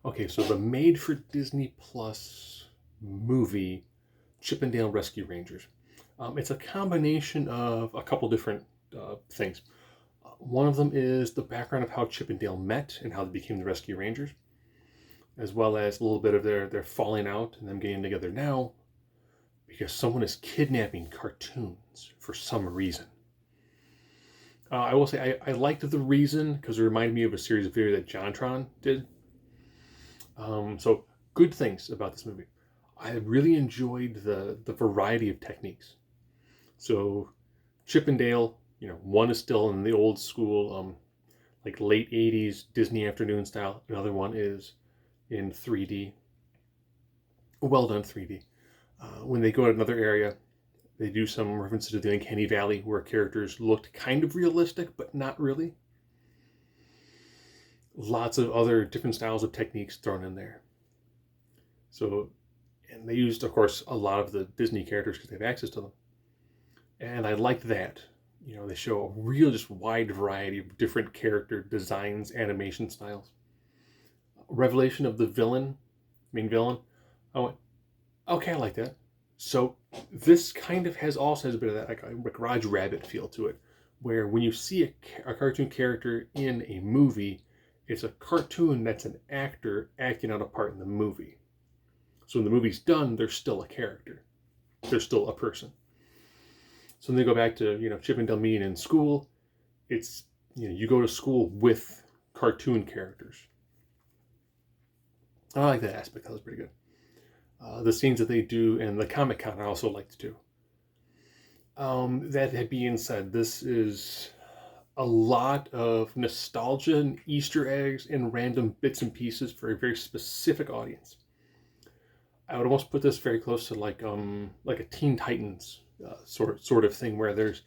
Okay, so the made for Disney Plus movie, Chip 'n Dale Rescue Rangers. It's a combination of a couple different things. One of them is the background of how Chip and Dale met and how they became the Rescue Rangers, as well as a little bit of their falling out and them getting together now because someone is kidnapping cartoons for some reason. I will say I liked the reason because it reminded me of a series of video that JonTron did. So good things about this movie. I really enjoyed the variety of techniques. So Chip and Dale, one is still in the old school, like late '80s Disney afternoon style. Another one is in 3D, well done 3D. When they go to another area, they do some references to the Uncanny Valley where characters looked kind of realistic, but not really. Lots of other different styles of techniques thrown in there. So, and they used, of course, a lot of the Disney characters because they have access to them. And I liked that. They show a real, just wide variety of different character designs, animation styles. Revelation of the villain, main villain. I went, okay, I like that. So this kind of also has a bit of that like Roger Rabbit feel to it, where when you see a cartoon character in a movie, it's a cartoon that's an actor acting out a part in the movie. So when the movie's done, they're still a character. They're still a person. So when they go back to, Chip and Dale meeting in school, it's, you go to school with cartoon characters. I like that aspect. That was pretty good. The scenes that they do in the Comic-Con I also liked too. That being said, this is a lot of nostalgia and Easter eggs and random bits and pieces for a very specific audience. I would almost put this very close to like a Teen Titans sort of thing where there's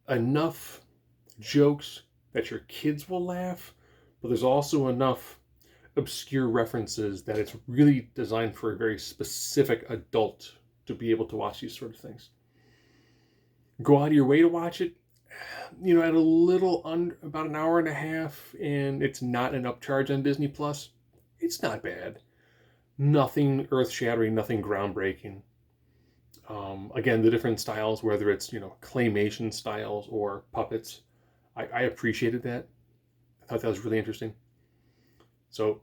enough jokes that your kids will laugh, but there's also enough obscure references that it's really designed for a very specific adult to be able to watch these sort of things. Go out of your way to watch it, at a little under about an hour and a half, and it's not an upcharge on Disney Plus. It's not bad. Nothing earth-shattering, nothing groundbreaking. Again, the different styles, whether it's claymation styles or puppets, I appreciated that. I thought that was really interesting. So,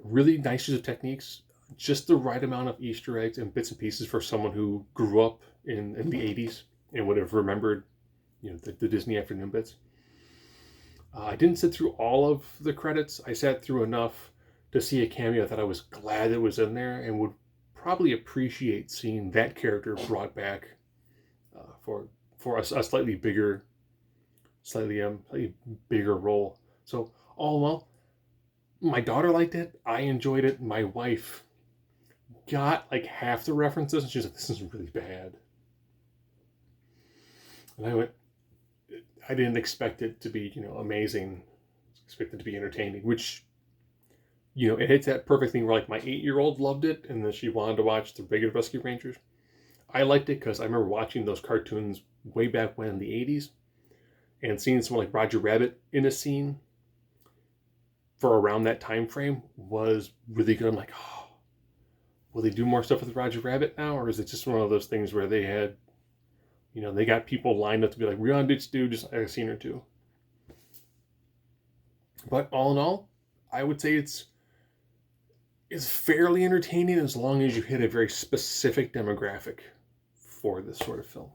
really nice use of techniques, just the right amount of Easter eggs and bits and pieces for someone who grew up in the '80s and would have remembered, the Disney afternoon bits. I didn't sit through all of the credits. I sat through enough to see a cameo that I was glad it was in there and would probably appreciate seeing that character brought back for a slightly bigger, slightly bigger role. So all in all, my daughter liked it. I enjoyed it. My wife got like half the references, and she's like, "This is really bad." And I didn't expect it to be, amazing. I expected it to be entertaining, which, it hits that perfect thing where like my 8-year-old loved it, and then she wanted to watch the regular Rescue Rangers. I liked it because I remember watching those cartoons way back when in the '80s, and seeing someone like Roger Rabbit in a scene for around that time frame was really good. I'm like, oh, will they do more stuff with Roger Rabbit now, or is it just one of those things where they had, they got people lined up to be like, we're gonna do just a scene or two. But all in all, I would say it's fairly entertaining as long as you hit a very specific demographic for this sort of film.